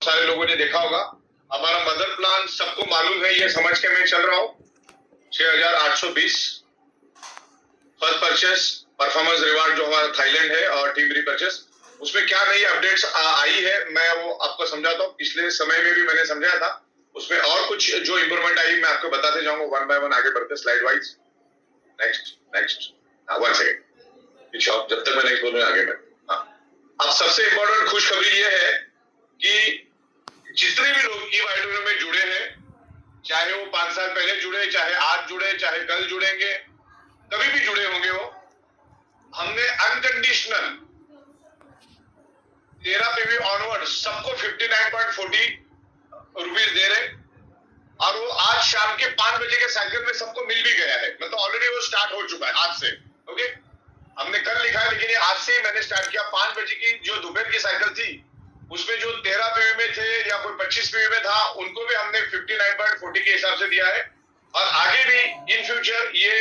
सारे लोगों ने देखा होगा। हमारा मदर प्लान सबको मालूम है, ये समझ के मैं चल रहा हूँ 6820 फर्स्ट परचेस परफॉर्मेंस रिवार्ड जो हमारा थाईलैंड है और टीम रीपरचेस, उसमें क्या नई अपडेट्स आई है मैं वो आपको समझाता हूँ। पिछले समय में भी मैंने समझाया था, उसमें और कुछ जो इंप्रूवमेंट आई मैं आपको बताते जाऊंगा वन बाय वन आगे बढ़ते slide wise. Next one second, जब तक मैं नहीं बोलूँ आगे मैं। हाँ, अब सबसे इंपॉर्टेंट खुशखबरी ये है कि जितने भी लोग ई वाइडोरियम में जुड़े हैं, चाहे वो 5 साल पहले जुड़े, चाहे आज जुड़े, चाहे कल जुड़ेंगे, कभी भी जुड़े होंगे, वो हमने अनकंडीशनल 13 पीवी ऑनवर्ड सबको 59.40 रुपीज दे रहे, और वो आज शाम के 5 बजे के साइकिल में सबको मिल भी गया है। मतलब ऑलरेडी वो स्टार्ट हो चुका है आज से। ओके, हमने कल लिखा है लेकिन आज से ही मैंने स्टार्ट किया। 5 बजे की जो दोपहर की साइकिल थी उसमें जो 13 पीवी में थे या कोई 25 पीवी में था, उनको भी हमने 59.40 के हिसाब से दिया है, और आगे भी इन फ्यूचर ये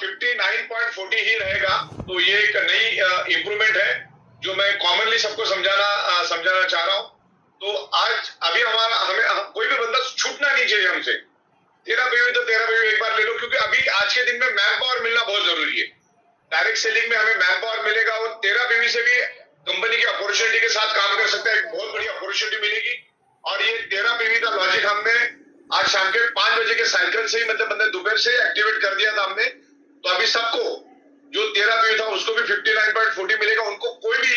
59.40 ही रहेगा। तो ये एक नई इंप्रूवमेंट है जो मैं कॉमनली सबको समझाना चाह रहा हूँ। तो आज अभी हमें कोई भी बंदा छूटना नहीं चाहिए हमसे। 13 पीवी तो 13 पीवी एक बार ले लो, क्योंकि अभी आज के दिन में मैन पावर मिलना बहुत जरूरी है। डायरेक्ट सेलिंग में हमें मैन पावर मिलेगा, और 13 पीवी से भी कंपनी की अपॉर्चुनिटी के साथ काम कर सकते हैं, एक बहुत बड़ी अपॉर्चुनिटी मिलेगी। और ये 13 पीवी का लॉजिक हमने आज शाम के 5 बजे के साइकिल से ही, मतलब मैंने दोपहर से एक्टिवेट कर दिया था हमने। तो अभी सबको जो 13 पीवी था उसको भी 59.40 मिलेगा। उनको कोई भी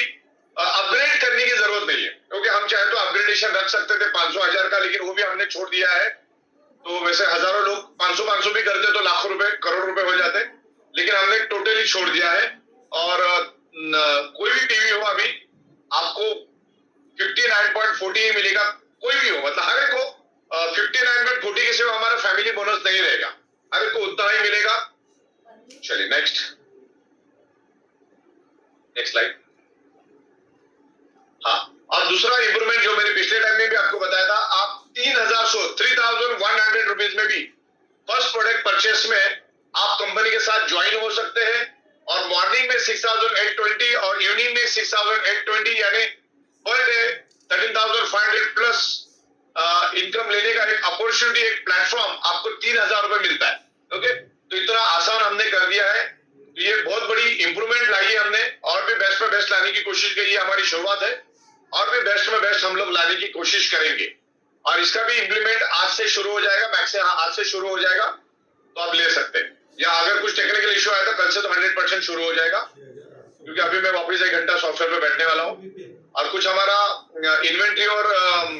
अपग्रेड करने की जरूरत नहीं है, क्योंकि हम चाहे तो अपग्रेडेशन रख सकते थे 500-1000 का, लेकिन वो भी हमने छोड़ दिया है। तो वैसे हजारों लोग 500 भी करते तो लाखों रुपए करोड़ रुपए हो जाते, लेकिन हमने टोटली छोड़ दिया है। और कोई भी टीवी हो अभी आपको 59.40 ही मिलेगा, कोई भी हो, मतलब हर एक को 59.40 के सिवा हमारा फैमिली बोनस नहीं रहेगा, हर एक को उतना ही मिलेगा। चलिए नेक्स्ट स्लाइड। हाँ, और दूसरा इंप्रूवमेंट जो मैंने पिछले टाइम में भी आपको बताया था, आप 3100 रुपीज में भी फर्स्ट प्रोडक्ट परचेस में आप कंपनी के साथ ज्वाइन हो सकते हैं, और मॉर्निंग में 6820 और इवनिंग में 6820, यानी पर डे 13,500 प्लस इनकम लेने का एक अपॉर्चुनिटी, एक प्लेटफॉर्म आपको 3000 रुपए मिलता है। ओके, तो इतना आसान हमने कर दिया है। तो ये बहुत बड़ी इंप्रूवमेंट लाई है हमने, और भी बेस्ट में बेस्ट लाने की कोशिश की। ये हमारी शुरुआत है, और भी बेस्ट में बेस्ट हम लोग लाने की कोशिश करेंगे। और इसका भी इम्प्लीमेंट आज से शुरू हो जाएगा, मैक्सिमम आज से शुरू हो जाएगा, तो आप ले सकते हैं। या अगर कुछ टेक्निकल इश्यू आया तो कल से तो 100% शुरू हो जाएगा, क्योंकि अभी मैं वापस 1 घंटा सॉफ्टवेयर पे बैठने वाला हूँ। और कुछ हमारा इन्वेंट्री और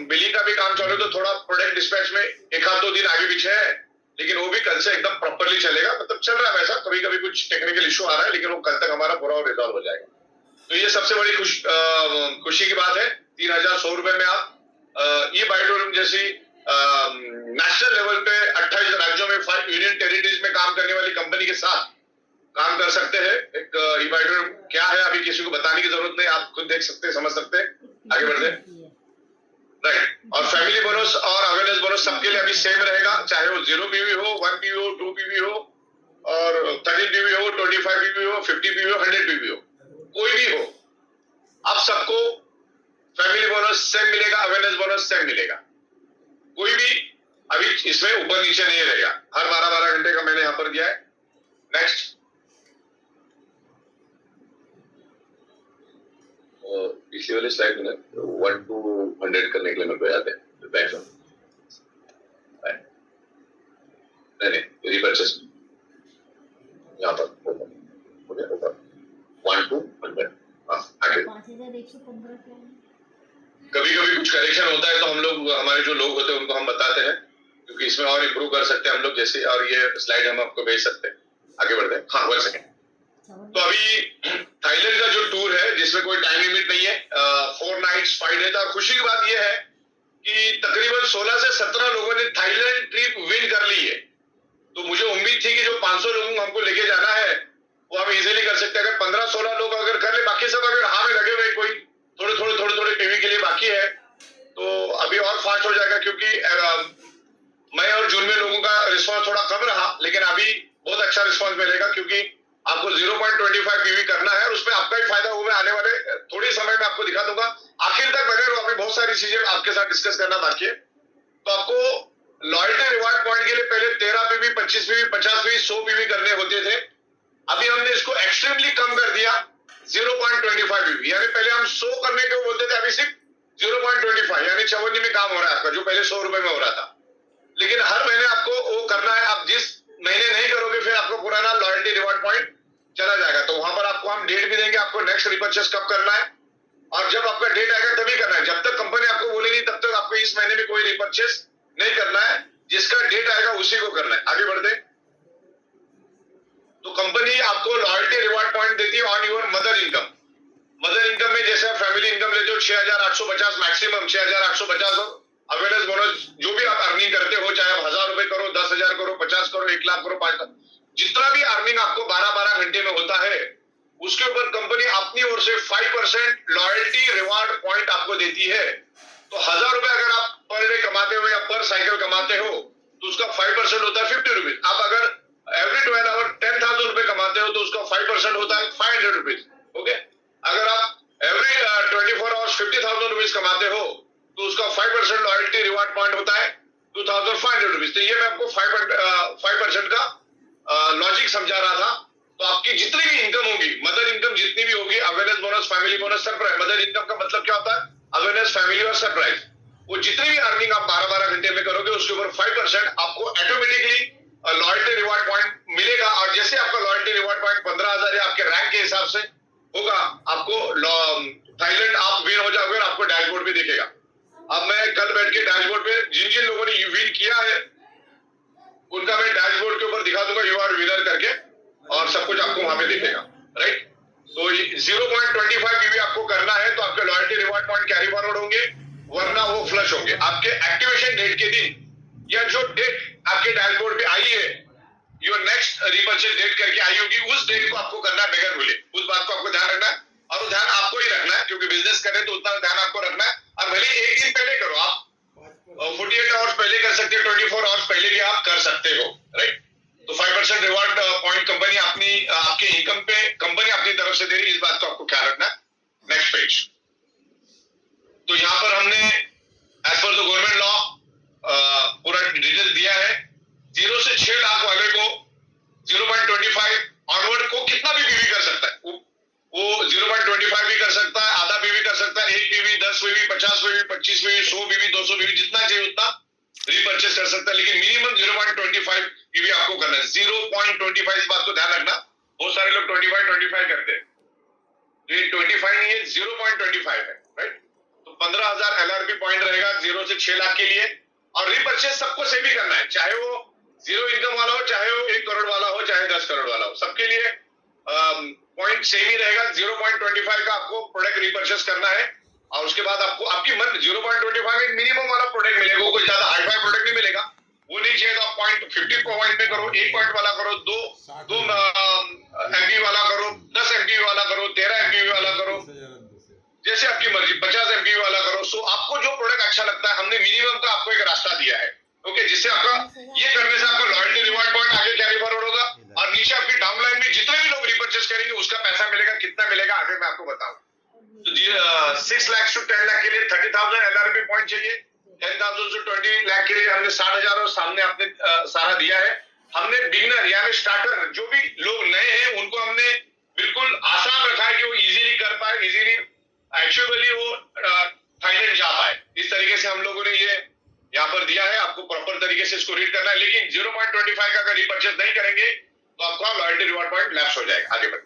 बिलिंग का भी काम चालू है, तो थोड़ा प्रोडक्ट डिस्पैच में 1-2 दिन आगे पीछे है, लेकिन वो भी कल से एकदम प्रॉपरली चलेगा। मतलब चल रहा है वैसा, कभी कभी कुछ टेक्निकल इश्यू आ रहा है, लेकिन वो कल तक हमारा पूरा रिजॉल्व हो जाएगा। तो ये सबसे बड़ी खुशी की बात है। 3100 रुपए में आप ई वाइडोरियम जैसी नेशनल लेवल पे 28 राज्यों में 5 यूनियन टेरिटरीज में काम करने वाली कंपनी के साथ काम कर सकते हैं। एक ई वाइडोरियम क्या है अभी किसी को बताने की जरूरत नहीं, आप खुद देख सकते हैं, समझ सकते हैं। आगे बढ़ते राइट। और फैमिली बोनस और अवेयरनेस बोनस सबके लिए अभी सेम रहेगा, चाहे वो 0 पीवी हो, 1 पीवी हो, 2 पीवी हो, और 30 पीवी हो, 25 पीवी हो, 50 पीवी हो, 100 पीवी हो, कोई भी हो, आप सबको फैमिली बोनस सेम मिलेगा, अवेयरनेस बोनस सेम मिलेगा। कोई भी अभी इसमें ऊपर नीचे नहीं रहेगा, हर 12-12 घंटे का मैंने यहां पर दिया है। नेक्स्ट, पिछली वाली स्लाइड में 1 to 100 करने के लिए मेरे को याद है, नहीं रीपरचेस यहाँ पर 1 to 100। आगे 5115 क्या है? कभी कभी कुछ करेक्शन होता है तो हम लोग, हमारे जो लोग होते हैं उनको हम बताते हैं, क्योंकि इसमें और इम्प्रूव कर सकते हैं हम लोग जैसे, और ये स्लाइड हम आपको भेज सकते हैं। आगे बढ़ते हैं। हाँ 1 सेकेंड। तो अभी थाईलैंड का जो टूर है जिसमें कोई टाइम लिमिट नहीं है, 4 नाइट्स 5 डेज, और खुशी की बात यह है कि तकरीबन 16 से 17 लोगों ने थाईलैंड ट्रिप विन कर ली है। तो मुझे उम्मीद थी कि जो 500 लोगों को हमको लेके जाना है वो हम इजीली कर सकते हैं। अगर 15-16 लोग अगर कर ले, बाकी सब अगर हाँ में लगे हुए, कोई थोड़े टीवी के लिए बाकी है, तो अभी और फास्ट हो जाएगा। क्योंकि मई और जून में लोगों का रिस्पांस थोड़ा कम रहा, लेकिन अभी बहुत अच्छा रिस्पांस मिलेगा, क्योंकि आपको 0.25 पीवी करना है और उसमें आपका ही फायदा होगा। आने वाले थोड़ी समय में आपको दिखा दूंगा, आखिर तक बने रहो, अभी बहुत सारी चीजें आपके साथ डिस्कस करना बाकी है। तो आपको लॉयल्टी रिवार्ड पॉइंट के लिए पहले 13 पीवी, 25 पीवी, 50 पीवी, 100 पीवी करने होते थे। अभी हमने इसको एक्सट्रीमली कम कर दिया 0.25 पीवी, यानी पहले हम 100 करने को बोलते थे, अभी सिर्फ 0.25 यानी 54 में काम हो रहा है आपका, जो पहले 100 रुपए में हो रहा था। लेकिन हर महीने आपको वो करना है, आप जिस महीने नहीं करोगे फिर आपको पुराना लॉयल्टी रिवार्ड पॉइंट चला जाएगा। तो वहां पर आपको हम डेट भी देंगे, आपको नेक्स्ट रिपर्चेस कब करना है और जब आपका डेट आएगा तभी करना है। जब तक कंपनी आपको बोलेगी तब तक आपको इस महीने में कोई रिपर्चेस नहीं करना है, जिसका डेट आएगा उसी को करना है। आगे बढ़ते। तो कंपनी आपको लॉयल्टी रिवार्ड पॉइंट देती है on your mother income. Mother income में जैसे आप फैमिली इनकम लेते हो 6,850 मैक्सिमम 6,850 अवेयरनेस बोनस जो भी आप अर्निंग करते हो, चाहे आप 1,000 रुपए करो, 10,000 करो, 50 करो, 1 लाख करो, 5 लाख, जितना भी अर्निंग आपको 12-12 घंटे में होता है उसके ऊपर कंपनी अपनी ओर से 5% लॉयल्टी रिवार्ड पॉइंट आपको देती है। तो 1,000 रुपए अगर आप पर डे कमाते हो या पर साइकिल कमाते हो तो उसका 5% होता है 50 रुपीज। आप अगर एवरी 12 आवर 10,000 रुपए कमाते हो तो उसका 5% होता है 500 रुपीज। ओके, अगर आप एवरी 24 आवर्स 50,000 रुपीज कमाते हो तो उसका 5% लॉयल्टी रिवार्ड पॉइंट होता है 2,500 रुपीज। तो ये मैं आपको 5% का लॉजिक समझा रहा था। तो आपकी जितनी भी इनकम होगी, मदर इनकम जितनी भी होगी, awareness bonus, family bonus, surprise. Mother income का मतलब क्या होता है? अवेयरनेस, फैमिली और सरप्राइज। वो जितनी भी अर्निंग आप 12-12 घंटे में करोगे उसके ऊपर 5% आपको ऑटोमेटिकली लॉयल्टी रिवार्ड पॉइंट मिलेगा। और जैसे आपका लॉयल्टी रिवार्ड पॉइंट 15,000 या आपके रैंक के हिसाब से होगा, आपको थाईलैंड आप विन हो जाओगे, आपको डैशबोर्ड पे दिखेगा। अब मैं कल बैठ के डैशबोर्ड पे जिन जिन लोगों ने विन किया है उनका मैं डैशबोर्ड के ऊपर दिखा दूंगा, यू आर विनर करके, और सब कुछ आपको वहां पे दिखेगा। राइट, तो 0.25 पीवी आपको करना है तो आपके loyalty reward point carry forward होंगे, वरना वो फ्लश होंगे। आपके एक्टिवेशन डेट के दिन या जो डेट आपके डैशबोर्ड पे आई है, योर नेक्स्ट रिपर्चेज डेट करके आई होगी, उस डेट को आपको करना है बगैर भूले। उस बात को आपको ध्यान रखना है, और वो ध्यान आपको ही रखना है क्योंकि बिजनेस करें तो उतना ध्यान आपको रखना है। और भले एक दिन पहले करो, आप 48 आवर्स पहले कर सकते हो, 24 आवर्स पहले भी आप कर सकते हो। राइट, तो 5% रिवार्ड पॉइंट कंपनी अपनी आपके इनकम पे कंपनी अपनी तरफ से दे रही है, इस बात को आपको ख्याल रखना है। Next page. तो यहाँ पर हमने as per the government law पूरा डिटेल दिया है। 0 से 6 लाख वाले को 0.25 ऑनवर्ड को कितना भी पीवी कर सकता है। वो 0.25 भी कर सकता है, आधा पीवी कर सकता है, 1 PV, 10 PV, 50 PV, 25 PV, 100 PV, 200 PV, जितना चाहिए उतना रिपर्चेस कर सकता है। लेकिन मिनिमम 0.25 पीवी आपको करना है। 0.25, इस बात को ध्यान रखना। बहुत सारे लोग 25 करते हैं, ये 25 नहीं है, 0.25 है। राइट, तो 15,000 एलआरपी पॉइंट रहेगा 0 से 6 लाख के लिए। और रिपर्चेस सबको सेम ही करना है, चाहे वो 0 इनकम वाला हो, चाहे वो 1 करोड़ वाला हो, चाहे 10 करोड़ वाला हो, सबके लिए पॉइंट सेम ही रहेगा। 0.25 का आपको प्रोडक्ट रिपर्चेस करना है और उसके बाद आपको आपकी मन 0.25 में मिनिमम वाला प्रोडक्ट मिलेगा, कोई ज्यादा हाई फाई प्रोडक्ट नहीं मिलेगा। वो नहीं चाहिए तो आप 50 पॉइंट में करो, 1 पॉइंट वाला करो, 2 एमपी वाला करो, 10 एमपी वाला करो, 13 एमपी वाला करो, जैसे आपकी मर्जी, 50 एमपी वाला करो। सो आपको जो प्रोडक्ट अच्छा लगता है, हमने मिनिमम का आपको एक रास्ता दिया है। ओके, जिससे आपका ये करने से आपका लॉयल्टी रिवार्ड पॉइंट आगे कैरी फॉरवर्ड होगा और नीचे आपकी डाउनलाइन में जितने भी लोग रिपर्चेस करेंगे उसका पैसा मिलेगा। कितना मिलेगा आगे मैं आपको बताऊं। तो 6 लाख से 10 लाख के लिए 30,000 एलआरपी पॉइंट चाहिए। 10,000 से 20 लाख के लिए हमने 60,000 और सामने आपने सारा दिया है। हमने बिगिनर यानी स्टार्टर जो भी लोग नए हैं उनको हमने बिल्कुल आसान रखा है कि वो इजीली कर पाए, इजीली एक्चुअली वो थाईलैंड जा पाए। इस तरीके से हम लोगों ने ये यहाँ पर दिया है। आपको प्रॉपर तरीके से इसको रीड करना है। लेकिन 0.25 का अगर रिपर्चेस नहीं करेंगे तो आपका लॉयल्टी रिवार्ड पॉइंट लैप्स हो जाएगा। आगे बढ़,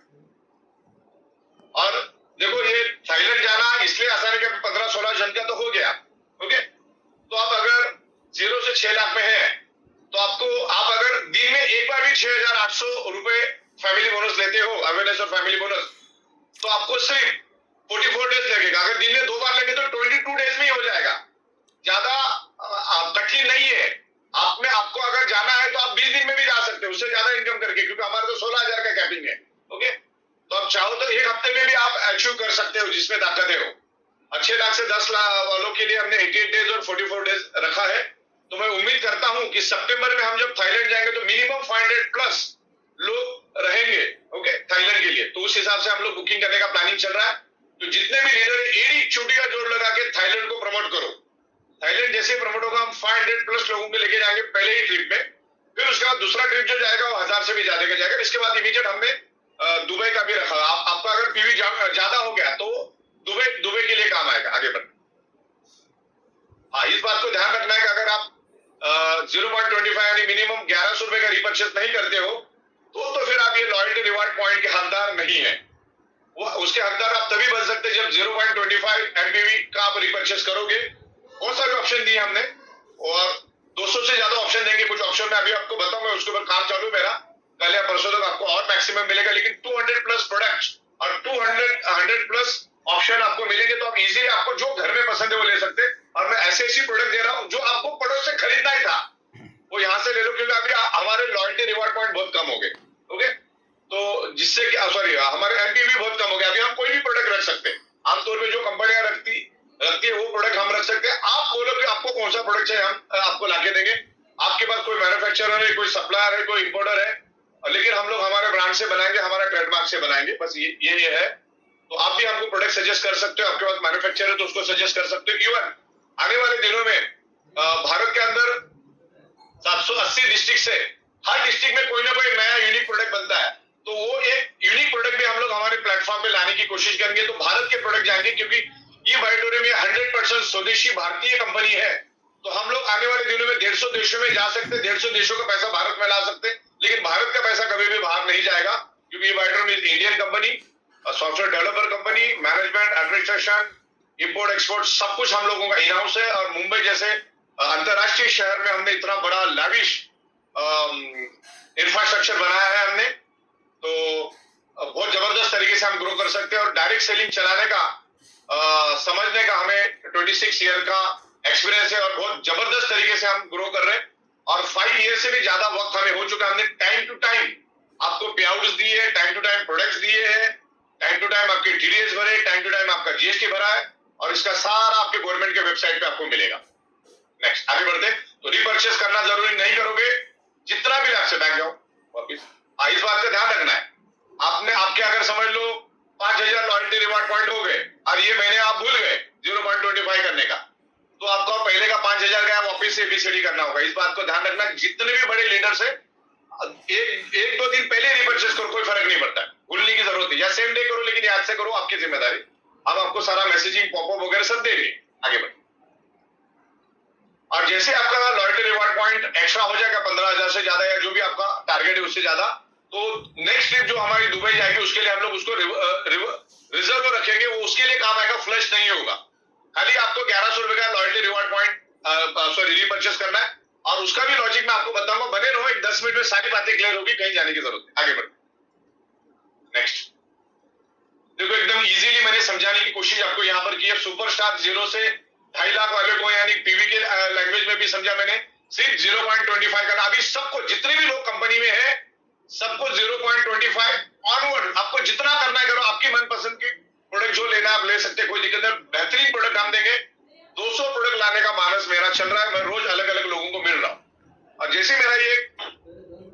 और देखो ये थाईलैंड जाना इसलिए आसान है कि 15-16 जन का तो हो गया। ओके, तो आप अगर 0 से 6 लाख में है तो आपको आप अगर दिन में एक बार भी 6,800 रुपए फैमिली बोनस लेते हो, अवेयरनेस और फैमिली बोनस, तो आपको सिर्फ 44 डेज लगेगा। अगर दिन में 2 बार लगे तो 22 डेज में ही हो जाएगा। ज्यादा कठिन नहीं है। आपको अगर जाना है तो आप 20 दिन में भी जा सकते हो उससे ज्यादा इनकम करके, क्योंकि हमारे तो 16,000 का कैपिंग है। ओके, तो आप चाहो तो 1 हफ्ते में भी आप अचीव कर सकते हो जिसमें ताकतें हो। 6 लाख से 10 लाख वालों के लिए हमने 88 डेज और 44 डेज रखा है। तो मैं उम्मीद करता हूं कि सितंबर में हम जब थाईलैंड जाएंगे तो मिनिमम 500 प्लस लोग रहेंगे ओके, थाईलैंड के लिए। तो उस हिसाब से हम लोग बुकिंग करने का प्लानिंग चल रहा है। तो जितने भी लीडर है, एडी चोटी का जोर लगा के थाईलैंड को प्रमोट करो। थाईलैंड जैसे प्रमोट होगा, हम 500 प्लस लोगों को लेके जाएंगे पहले ही ट्रिप में। फिर उसके बाद दूसरा ट्रिप जो जाएगा वो 1000 से भी ज्यादा का जाएगा। इसके बाद इमीडिएट हमने दुबई का भी रखा। आपका अगर पीवी ज्यादा हो गया तो दुबई के लिए काम आएगा आगे बढ़। हाँ, इस बात को ध्यान रखना है कि अगर आप 0.25 यानी मिनिमम 1100 रुपए का रिपर्चेस नहीं करते हो तो फिर आप ये लॉयल्टी रिवार्ड पॉइंट के हकदार नहीं है। वो उसके हकदार आप तभी बन सकते जब 0.25 एमपीवी का आप रिपर्चेस करोगे। बहुत सारे ऑप्शन दिए हमने और 200 से ज्यादा ऑप्शन देंगे। कुछ ऑप्शन में अभी आपको बताऊंगा, उसके ऊपर काम चालू है मेरा। कल या परसों तक आपको और मैक्सिमम मिलेगा। लेकिन 200 प्लस प्रोडक्ट्स और 100 प्लस ऑप्शन आपको मिलेंगे तो आप इजीली आपको जो घर में पसंद है वो ले सकते हैं। और मैं ऐसे ऐसी प्रोडक्ट दे रहा हूँ जो आपको पड़ोस से खरीदना ही था वो यहाँ से ले लो, क्योंकि अभी हमारे लॉयल्टी रिवार्ड पॉइंट बहुत कम हो गए। ओके, तो जिससे कि सॉरी हमारे एमपीवी बहुत कम हो गया। अभी हम कोई भी प्रोडक्ट रख सकते हैं। आमतौर पर जो कंपनियां रखती है वो प्रोडक्ट हम रख सकते हैं। आप बोलो कि आपको कौन सा प्रोडक्ट चाहिए, हम आपको लाके देंगे। आपके पास कोई मैन्युफैक्चरर है, कोई सप्लायर है, कोई इंपोर्टर है, लेकिन हम लोग हमारे ब्रांड से बनाएंगे, हमारा ट्रेडमार्क से बनाएंगे। बस ये है। तो आप भी हमको प्रोडक्ट सजेस्ट कर सकते हो। आपके पास मैन्युफैक्चरर है तो उसको सजेस्ट कर सकते हो। इवन आने वाले दिनों में भारत के अंदर 780 डिस्ट्रिक्ट से हर डिस्ट्रिक्ट में कोई ना कोई नया यूनिक प्रोडक्ट बनता है। तो वो एक यूनिक प्रोडक्ट भी हम लोग हमारे प्लेटफॉर्म पे लाने की कोशिश करेंगे। तो भारत के प्रोडक्ट जाएंगे, क्योंकि ये बायोटोरियम 100% स्वदेशी भारतीय कंपनी है। तो हम लोग आने वाले दिनों में 150 देशों में जा सकते हैं। 150 देशों का पैसा भारत में ला सकते हैं। लेकिन भारत का पैसा कभी भी बाहर नहीं जाएगा, क्योंकि ये बायोटोरियम Indian company, software developer company, management, administration, import export सब कुछ हम लोगों का इन हाउस है। और मुंबई जैसे अंतरराष्ट्रीय शहर में हमने इतना बड़ा लैविश इंफ्रास्ट्रक्चर बनाया है हमने। तो बहुत जबरदस्त तरीके से हम ग्रो कर सकते हैं। और डायरेक्ट सेलिंग चलाने का समझने का हमें 26 ईयर का एक्सपीरियंस है और बहुत जबरदस्त तरीके से हम ग्रो कर रहे हैं। और 5 ईयर से भी ज्यादा वक्त हमें हो चुका है। हमने टाइम टू टाइम आपको पे आउट्स दिए हैं, टाइम टू टाइम प्रोडक्ट्स दिए हैं, टाइम टू टाइम आपके टीडीएस भरे, टाइम टू टाइम आपका जीएसटी भरा है। और इसका सारा आपके गवर्नमेंट के वेबसाइट पे आपको मिलेगा। नेक्स्ट आगे बढ़ते। तो रिपर्चेस करना जरूरी नहीं करोगे, जितना भी लाख से बैक जाओ वापिस। इस बात का ध्यान रखना है। आपके अगर समझ लो 5000 लॉयल्टी रिवार्ड पॉइंट हो गए और ये महीने आप भूल गए 0.25 करने का, तो आपको पहले का 5000 का वापिस से एबीसीडी करना होगा। इस बात को ध्यान रखना। जितने भी बड़े लीडर्स है एक दो दिन पहले रिपर्चेस करो, कोई फर्क नहीं पड़ता। भूलने की जरूरत है, या सेम डे करो, लेकिन याद से करो, आपकी जिम्मेदारी। हम आपको सारा मैसेजिंग पॉपअप वगैरह सब देंगे। आगे बढ़े। और जैसे आपका लॉयल्टी रिवार्ड पॉइंट एक्स्ट्रा हो जाएगा 15,000 से ज्यादा या जो भी आपका टारगेट है उससे ज्यादा, तो नेक्स्ट ट्रिप जो हमारी दुबई जाएगी उसके लिए हम लोग उसको रिजर्व रखेंगे। वो उसके लिए काम आएगा, फ्लश नहीं होगा। खाली आपको 1100 रुपए का लॉयल्टी रिवार्ड पॉइंट रिपर्चेस करना है। और उसका भी लॉजिक मैं आपको बताऊंगा। बने रहो, एक 10 मिनट में सारी बातें क्लियर होगी, कहीं जाने की जरूरत है। आगे बढ़ो। नेक्स्ट देखो, एकदम इजीली मैंने समझाने की कोशिश आपको यहाँ पर की है। सुपरस्टार 0 से 2.5 लाख वाले को, यानी पीवी के लैंग्वेज में भी समझा मैंने, सिर्फ 0.25 करना। अभी सबको, जितने भी लोग कंपनी में है, सबको 0.25 ऑनवर्ड आपको जितना करना है करो। आपकी मनपसंद की प्रोडक्ट जो लेना आप ले सकते, कोई दिक्कत नहीं। बेहतरीन प्रोडक्ट हम देंगे। 200 प्रोडक्ट लाने का मानस मेरा चल रहा है। मैं रोज अलग अलग लोगों को मिल रहा हूँ। और जैसे मेरा ये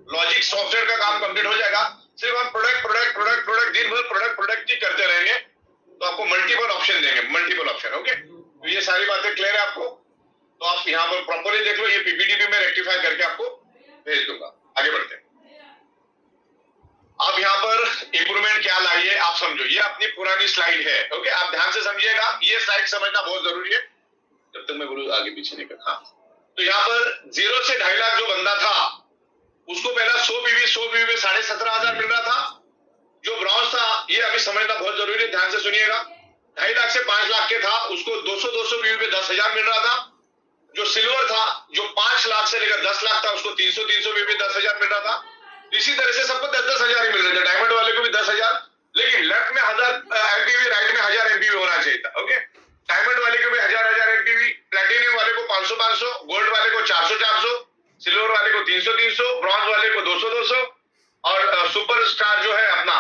लॉजिक सॉफ्टवेयर का काम कंप्लीट हो जाएगा, सिर्फ हम प्रोडक्ट दिन भर प्रोडक्ट ही करते रहेंगे। तो आपको मल्टीपल ऑप्शन देंगे, मल्टीपल ऑप्शन। ओके, तो ये सारी बातें क्लियर है आपको। तो आप यहाँ पर प्रॉपरली देख लो। ये पीपीटी भी मैं रेक्टिफाई करके आपको भेज दूंगा। आगे बढ़ते हैं। अब यहाँ पर इंप्रूवमेंट क्या लाई है आप समझो। ये अपनी पुरानी स्लाइड है। ओके, आप ध्यान से समझिएगा। ये स्लाइड समझना बहुत जरूरी है। जब तक मैं बोलूँ आगे पीछे नहीं करना। हाँ, तो यहाँ पर 0 से 2.5 लाख जो बंदा था उसको पहला 100 पीवी में 17,500 मिल रहा था। जो ब्रॉन्ज था, ये अभी समझना बहुत जरूरी है, ध्यान से सुनिएगा। 2.5 लाख से 5 लाख के था उसको 200 पीवी पे 10,000 मिल रहा था। जो सिल्वर था, जो 5 लाख से लेकर 10 लाख था, उसको 300 पीवी पे 10,000 मिल रहा था। इसी तरह से सबको 10,000 ही मिल रहे थे। डायमंड वाले को भी 10,000, लेकिन लेफ्ट में 1000 एमपीवी, राइट में 1000 एमपीवी होना चाहिए था। ओके, डायमंड वाले को भी 1000 एमपीवी, प्लेटिनियम वाले को 500, गोल्ड वाले को 400, सिल्वर वाले को 300, ब्रॉन्ज वाले को 200 और सुपरस्टार जो है अपना,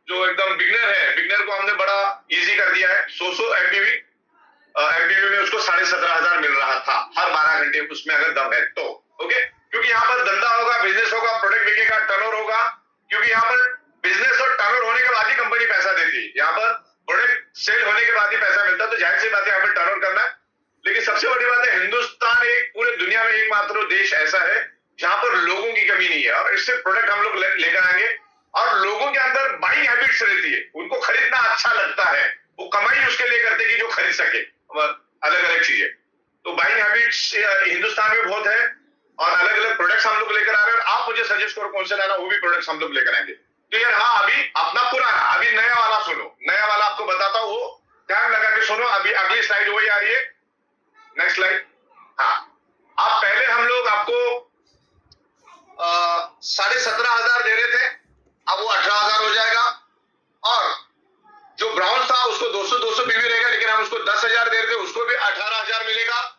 जो एकदम बिगनर है, बिगनर को हमने बड़ा इजी कर दिया है। 100 एमपीवी में उसको 17,500 मिल रहा था हर 12 घंटे, उसमें अगर दम है तो। ओके, क्योंकि यहाँ पर धंधा होगा, बिजनेस होगा, प्रोडक्ट बिकेगा, टर्नओवर होगा। क्योंकि यहाँ पर बिजनेस और सेल होने के बाद ही पैसा मिलता है, तो जाहिर सी बात है यहाँ पे टर्नओवर करना है। लेकिन सबसे बड़ी बात है, हिंदुस्तान एक पूरे दुनिया में एकमात्र देश ऐसा है जहां पर लोगों की कमी नहीं है, और इससे प्रोडक्ट हम लोग लेकर आएंगे। और लोगों के अंदर बाइंग हैबिट्स रहती है, उनको खरीदना अच्छा लगता है, वो कमाई उसके लिए करते कि जो खरीद सके अलग अलग चीजें। तो बाइंग हैबिट्स हिंदुस्तान में बहुत है, और अलग अलग प्रोडक्ट्स हम लोग लेकर आ रहे हैं। और आप मुझे सजेस्ट करो कौन से लाना, वो भी प्रोडक्ट्स हम लोग लेकर आएंगे। तो यार हाँ, अभी अपना पुराना, अभी नया वाला सुनो, नया वाला आपको बताता हूँ, वो ध्यान लगा के सुनो। अभी अगली स्लाइड वही आ रही है, नेक्स्ट स्लाइड। हाँ, अब पहले हम लोग आपको 17,500 दे रहे थे, अब वो 18,000 हो जाएगा। और जो ब्राउन था उसको 200 पीवी रहेगा, लेकिन हम उसको 10,000 दे रहे थे, उसको भी 18,000 मिलेगा।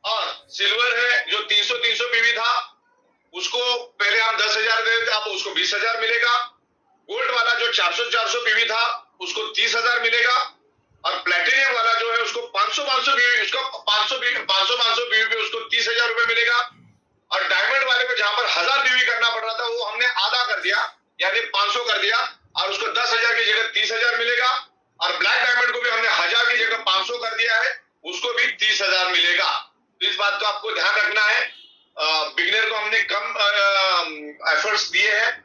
और सिल्वर है जो 300 पीवी था, उसको पहले हम 10,000 दे रहे थे, अब उसको 20,000 मिलेगा। गोल्ड वाला जो 400 पीवी था, उसको 30,000 मिलेगा। और प्लेटिनियम वाला जो है उसको 500 पीवी, उसको 500 पीवी पे उसको 30,000 रुपए मिलेगा। और डायमंड वाले पे जहां पर 1000 पीवी करना पड़ रहा था, वो हमने आधा कर दिया, यानी 500 कर दिया, और उसको 10,000 की जगह 30,000 मिलेगा। और ब्लैक डायमंड को भी हमने 1000 की जगह 500 कर दिया है, उसको भी 30,000 मिलेगा। तो इस बात को आपको ध्यान रखना है। बिगिनर को हमने कम एफर्ट्स दिए हैं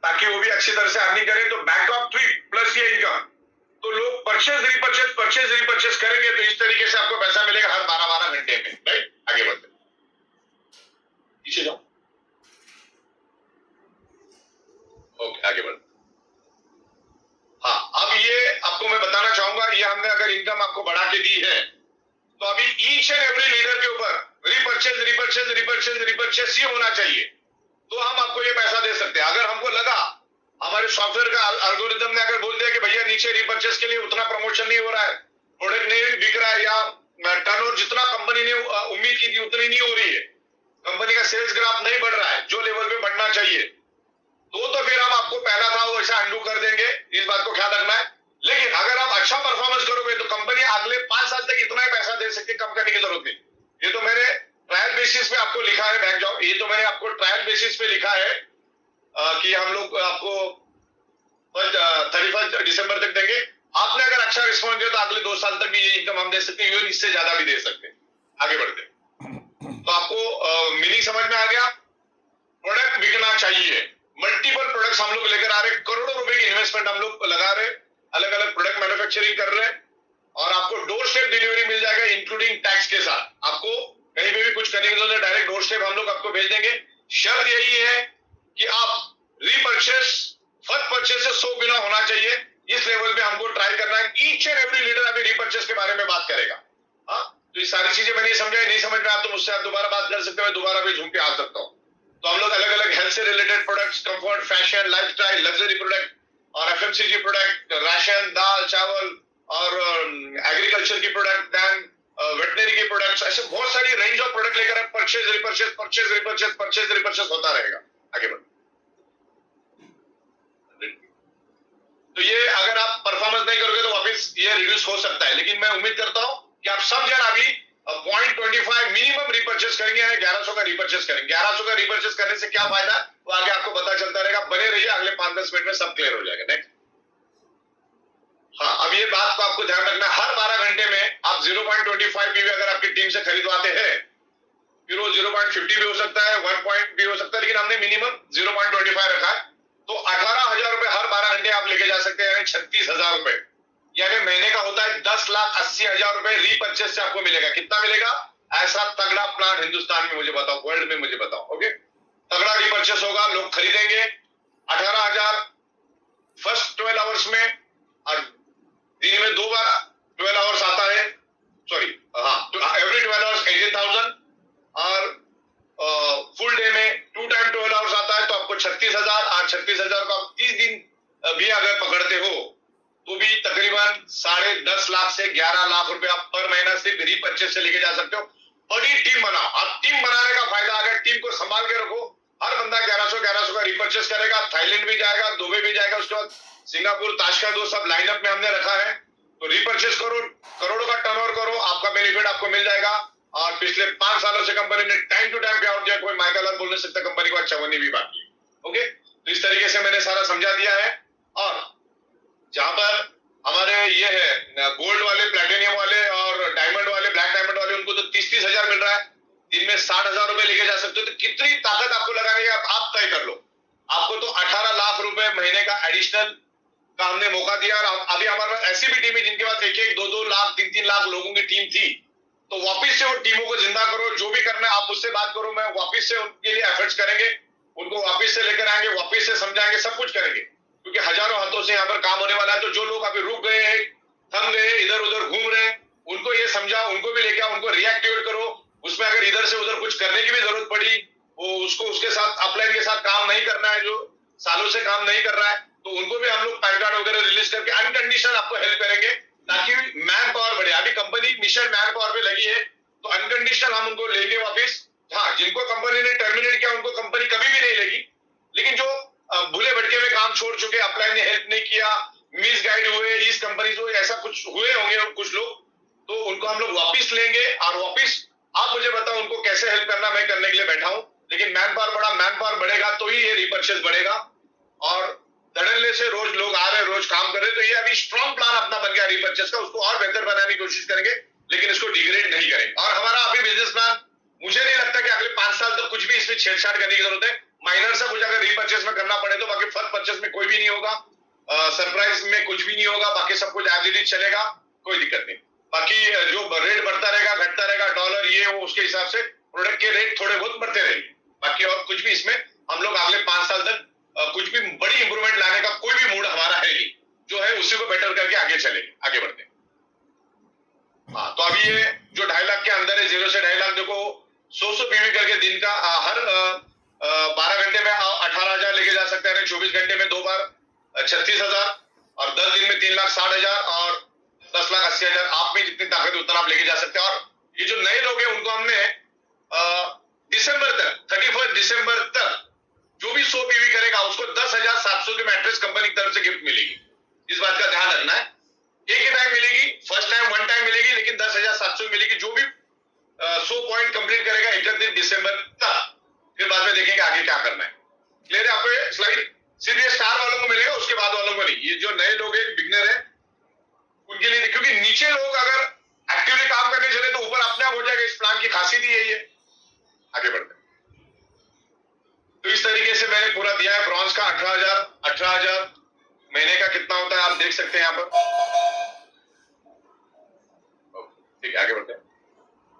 ताकि वो भी अच्छी तरह से अर्निंग करे। तो बैंक ऑफ 3 प्लस ये इनकम, तो लोग परचेज करेंगे, तो इस तरीके से आपको पैसा मिलेगा हर 12 घंटे में। राइट, आगे बढ़ते, पीछे जाओ। ओके, आगे बढ़ते। हाँ, अब ये आपको मैं बताना चाहूंगा, ये हमने अगर इनकम आपको बढ़ा के दी है, तो अभी ईच एंड एवरी लीडर के ऊपर रिपर्चेज ही होना चाहिए, तो हम आपको ये पैसा दे सकते हैं। अगर हमको लगा, हमारे सॉफ्टवेयर का एल्गोरिथम ने अगर बोल दिया कि भैया नीचे रिपर्चेज के लिए उतना प्रमोशन नहीं हो रहा है, प्रोडक्ट नहीं बिक रहा है, या टर्नओवर जितना कंपनी ने उम्मीद की थी उतनी नहीं हो रही है, कंपनी का सेल्स ग्राफ नहीं बढ़ रहा है जो लेवल पे बढ़ना चाहिए, तो फिर हम आपको पहला था वो ऐसा अंडू कर देंगे। इस बात को ख्याल रखना है। लेकिन अगर आप अच्छा परफॉर्मेंस करोगे, तो कंपनी अगले 5 साल तक इतना ही पैसा दे सकती है, कम करने की जरूरत नहीं। ये तो मैंने ट्रायल बेसिस पे आपको लिखा है, बैंक जॉब, ये तो मैंने आपको ट्रायल बेसिस पे लिखा है कि हम लोग आपको 31 दिसंबर तक देंगे। आपने अगर अच्छा रिस्पॉन्स दिया तो अगले 2 साल तक भी ये इनकम हम दे सकते हैं, इवन इससे ज्यादा भी दे सकते हैं। आगे बढ़ते, तो आपको मीनिंग समझ में आ गया। प्रोडक्ट बिकना चाहिए, मल्टीपल प्रोडक्ट्स हम लोग लेकर आ रहे, करोड़ों रुपए की इन्वेस्टमेंट हम लोग लगा रहे, अलग अलग प्रोडक्ट मैन्युफैक्चरिंग कर रहे हैं, और आपको डोर स्टेप डिलीवरी मिल जाएगा इंक्लूडिंग टैक्स के साथ। आपको कहीं पे भी कुछ करने की जरूरत, डायरेक्ट डोर स्टेप हम लोग आपको भेज देंगे। शर्त यही है कि आप रीपरचेस फर्स्ट परचेस से 100 गुना होना चाहिए। इस लेवल पे हमको ट्राई करना है। ईच एंड एवरी लीडर अभी रीपरचेस के बारे में बात करेगा। हाँ, तो ये सारी चीजें मैंने समझा, नहीं समझ में आप तो मुझसे आप दोबारा बात कर सकते हो, मैं दोबारा भी झूम के आ सकता हूँ। तो हम लोग अलग अलग हेल्थ से related products, comfort, fashion, lifestyle, luxury product और एफएमसीजी प्रोडक्ट, राशन, दाल, चावल और एग्रीकल्चर की प्रोडक्ट, देन वेटनरी के प्रोडक्ट्स, ऐसे बहुत सारी रेंज ऑफ प्रोडक्ट लेकर परचेज होता रहेगा। आगे बढ़, तो ये अगर आप परफॉर्मेंस नहीं करोगे तो वापस ये रिड्यूस हो सकता है, लेकिन मैं उम्मीद करता हूं कि आप सब जन अभी 0.25 मिनिमम रिपर्चेस करेंगे, 1100 का रिपर्चेस करेंगे। 1100 का रिपर्चेस करने से क्या फायदा, वो आगे आपको पता चलता रहेगा। बने रहिए, अगले 5-10 मिनट में सब क्लियर हो जाएगा। नेक्स्ट, हाँ, अब ये बात को आपको ध्यान रखना, हर 12 घंटे में आप 0.25 पीवी अगर आपकी टीम से खरीदवाते हैं, फिर वो 0.50 भी हो सकता है, 1 पॉइंट भी हो सकता है, लेकिन हमने मिनिमम 0.25 रखा है। तो 18,000 रुपए हर 12 घंटे आप लेके जा सकते हैं, यानी 36,000 रुपए, यानी महीने का होता है 10,80,000 रुपए रीपरचेस से आपको मिलेगा। कितना मिलेगा? ऐसा तगड़ा प्लान हिंदुस्तान में मुझे बताओ, वर्ल्ड में मुझे बताओ। ओके, तगड़ा रीपरचेस होगा, लोग खरीदेंगे। 18,000 फर्स्ट 12 आवर्स में, और दिन में 2 बार 12 आवर्स आता है, सॉरी हाँ, एवरी 12 आवर्स 18,000, और फुल डे में 2 टाइम 12 आवर्स आता है, तो आपको 36,000। और 36,000 को आप 30 दिन भी अगर पकड़ते हो तो भी तकरीबन 10.5 लाख से 11 लाख रुपए आप पर महीना सिर्फ रीपरचेस से लेके जा सकते हो। बड़ी टीम बनाओ, और टीम बनाने का फायदा, अगर टीम को संभाल के रखो, हर बंदा 1100 का रिपर्चेस करेगा, थाईलैंड भी जाएगा, दुबई भी जाएगा, उसके बाद सिंगापुर, ताशकंद, वो सब लाइनअप में हमने रखा है। तो रिपर्चेस करो, करोड़ों का टर्नओवर करो, आपका बेनिफिट आपको मिल जाएगा। और पिछले 5 सालों से कंपनी ने टाइम टू टाइम पे आउट दिया, कोई माइकल और बोल नहीं सकता कंपनी को अच्छा होने भी बाकी है। ओके, तो इस तरीके से मैंने सारा समझा दिया है। और जहां पर हमारे ये है गोल्ड वाले, प्लेटिनियम वाले और डायमंड वाले, ब्लैक डायमंड वाले, उनको तो 30-30 हजार मिल रहा है, दिन में 60,000 रुपए लेके जा सकते हो। तो कितनी ताकत आपको लगानी है आप तय कर लो। आपको तो 18 लाख रुपए महीने का एडिशनल का हमने मौका दिया, और अभी हमारे पास ऐसी भी टीम है जिनके पास 1-1, 2-2 लाख, 3-3 लाख लोगों की टीम थी। तो वापिस से वो टीमों को जिंदा करो, जो भी करना है आप मुझसे बात करो, मैं वापिस से उनके लिए एफर्ट्स करेंगे, उनको वापिस से लेकर आएंगे, वापिस से समझाएंगे, सब कुछ करेंगे, क्योंकि हजारों हाथों से यहाँ पर काम होने वाला है। तो जो लोग अभी रुक गए हैं, थम गए, इधर उधर घूम रहे हैं, उनको ये समझाओ, उनको भी लेके आओ, उनको रिएक्टिवेट करो। उसमें अगर इधर से उधर कुछ करने की भी जरूरत पड़ी, वो उसको उसके साथ अपलाइन के साथ काम नहीं करना है, जो सालों से काम नहीं कर रहा है, तो उनको भी हम लोग पैन कार्ड वगैरह रिलीज करके अनकंडीशनल आपको हेल्प करेंगे, ताकि मैन पावर बढ़े। अभी कंपनी मिशन मैन पावर पे लगी है, तो अनकंडीशनल हम उनको लेंगे वापिस। हाँ, जिनको कंपनी ने टर्मिनेट किया उनको कंपनी कभी भी नहीं लेगी, लेकिन जो भूले भटके में काम छोड़ चुके, अपलाइन ने हेल्प नहीं किया, मिस गाइड हुए, इस कंपनी से ऐसा कुछ हुए होंगे कुछ लोग, तो उनको हम लोग वापिस लेंगे। और वापिस आप मुझे बताओ उनको कैसे हेल्प करना, मैं करने के लिए बैठा हूं। लेकिन मैन पावर बढ़ेगा तो ही ये रिपर्चेस बढ़ेगा। और धड़ल्ले से रोज लोग आ रहे, रोज काम कर रहे, तो ये अभी स्ट्रॉन्ग प्लान अपना बन गया रिपर्चेस का, उसको और बेहतर बनाने की कोशिश करेंगे, लेकिन इसको डिग्रेड नहीं करेंगे। और हमारा अभी बिजनेस प्लान, मुझे नहीं लगता कि अगले 5 साल तक कुछ भी इसमें छेड़छाड़ करने की जरूरत है। माइनर सा कुछ अगर रिपर्चेस में करना पड़े तो, बाकी फर्स्ट परचेस में कोई भी नहीं होगा, सरप्राइज में कुछ भी नहीं होगा, बाकी सब कुछ एज इट इज चलेगा, कोई दिक्कत नहीं। बाकी जो रेट बढ़ता रहेगा, घटता रहेगा, डॉलर ये वो, उसके हिसाब से प्रोडक्ट के रेट थोड़े बहुत बढ़ते रहेंगे। बाकी और कुछ भी इसमें हम लोग अगले 5 साल तक कुछ भी बड़ी इंप्रूवमेंट लाने का कोई भी मूड हमारा है नहीं, जो है उसी को बेटर करके आगे चलेंगे, आगे बढ़ते हैं। हाँ, तो अभी ये जो 2.5 लाख के अंदर है, 0 से 2.5 लाख, देखो 100 पीवी करके दिन का हर 12 घंटे में 18,000 लेके जा सकते हैं, 24 घंटे में 2 बार 36,000, और 10 दिन में 3,60,000 और 10,80,000। आप में जितनी ताकत है उतना आप लेके जा सकते हैं। और ये जो नए लोग हैं उनको हमने दिसंबर तक, 31 दिसंबर तक जो भी 100 पीवी करेगा उसको 10,700 की मैट्रेस कंपनी की तरफ से गिफ्ट मिलेगी। इस बात का ध्यान रखना है, एक ही टाइम मिलेगी, फर्स्ट टाइम वन टाइम मिलेगी, लेकिन 10,700 मिलेगी जो भी 100 पॉइंट कंप्लीट करेगा 31 दिसंबर तक। फिर बाद में देखेंगे आगे क्या करना है। क्लियर है आपको स्लाइड? सिर्फ ये स्टार वालों को मिलेगा, उसके बाद वालों को नहीं। ये जो नए लोग हैं, बिगनर है, उनके लिए, क्योंकि नीचे लोग अगर एक्टिवली काम करने चले तो ऊपर अपने आप हो जाएगा। इस प्लान की खासियत ही यही है। आगे बढ़ते हैं। तो इस तरीके से मैंने पूरा दिया है। ब्रॉन्ज का 18,000 महीने का कितना होता है आप देख सकते हैं यहाँ पर। ठीक है, आगे बढ़ते हैं।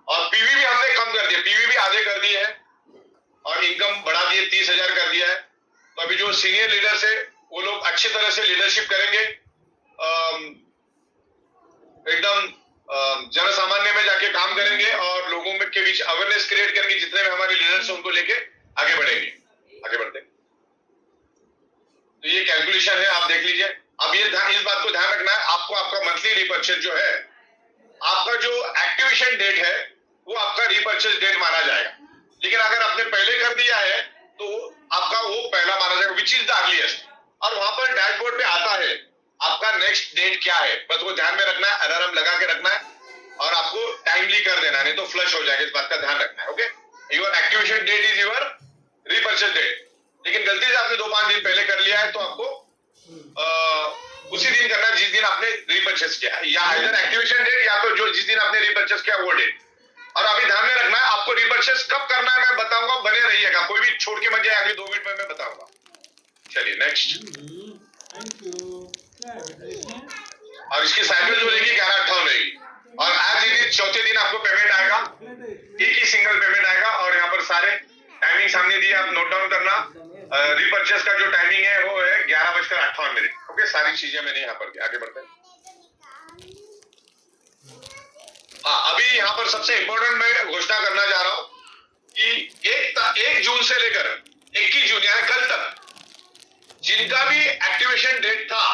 और पीवी भी हमने कम कर दिया, पीवी भी आधे कर दिए है, और इनकम बढ़ा दिए, 30,000 कर दिया है। तो अभी जो सीनियर लीडर्स है वो लोग अच्छी तरह से लीडरशिप करेंगे, एकदम जनसामान्य में जाके काम करेंगे और लोगों में के बीच अवेयरनेस क्रिएट करेंगे। जितने भी हमारे लीडर्स हैं उनको लेके आगे बढ़ेंगे। आगे बढ़ते हैं। तो ये कैलकुलेशन है, आप देख लीजिए। अब ये इस बात को ध्यान रखना है, आपको आपका मंथली रिपर्चेज जो है, आपका जो एक्टिवेशन डेट है वो आपका रिपर्चेज डेट माना जाएगा। लेकिन अगर आपने पहले कर दिया है तो आपका वो पहला माना जाएगा, विच इज द अर्लीस्ट। और वहां पर डैशबोर्ड पे आता है आपका नेक्स्ट डेट क्या है, बस वो ध्यान में रखना है, अलार्म लगा के रखना है, और आपको टाइमली कर देना है, नहीं तो फ्लश हो जाएगा। इस बात का ध्यान रखना है। Okay, your activation date is your repurchase date. लेकिन गलती से आपने 2-5 दिन पहले कर लिया है तो आपको उसी दिन करना है जिस दिन आपने रिपर्चेस किया, या आइदर एक्टिवेशन डेट या तो जो जिस दिन आपने रिपर्चेस किया वो डेट। और अभी ध्यान में रखना है, आपको रिपर्चेस कब करना है मैं बताऊंगा, बने रहिएगा, कोई भी छोड़ के मत जाए, अगले 2 मिनट में मैं बताऊंगा। चलिए नेक्स्ट। और इसकी साइकिल जो रहेगी 1158 रहेगी, और आज इट इज चौथे दिन आपको पेमेंट आएगा, एक ही सिंगल पेमेंट आएगा। और यहाँ पर सारे टाइमिंग सामने दिए, आप नोट डाउन करना। रिपर्चेस का जो टाइमिंग है वो है 11:58। ओके, सारी चीजें मैंने यहाँ पर आगे बढ़ते हैं। हाँ, अभी यहाँ पर सबसे इंपॉर्टेंट मैं घोषणा करना चाह रहा हूँ कि 1 जून से लेकर 21 जून यानी कल तक जिनका भी एक्टिवेशन डेट था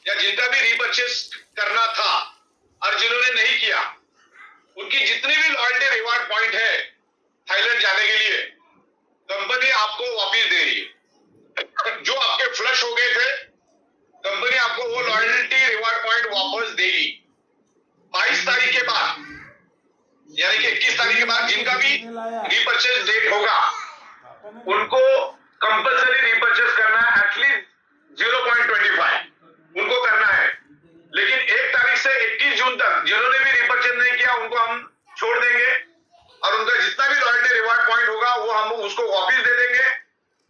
या जिनका भी रिपर्चेस करना था और जिन्होंने नहीं किया, उनकी जितनी भी लॉयल्टी रिवार्ड पॉइंट है थाईलैंड जाने के लिए, कंपनी आपको वापस दे रही है। जो आपके फ्लश हो गए थे, कंपनी आपको वो लॉयल्टी रिवार्ड पॉइंट वापस देगी 22 तारीख के बाद, यानी कि 21 तारीख के बाद जिनका भी रिपर्चेस डेट होगा उनको कंपल्सरी रिपर्चेस करना है, एटलीस्ट 0.25 उनको करना है। लेकिन छोड़ देंगे और उनका जितना भी लॉयल्टी रिवार्ड पॉइंट होगा वो हम उसको वापस दे देंगे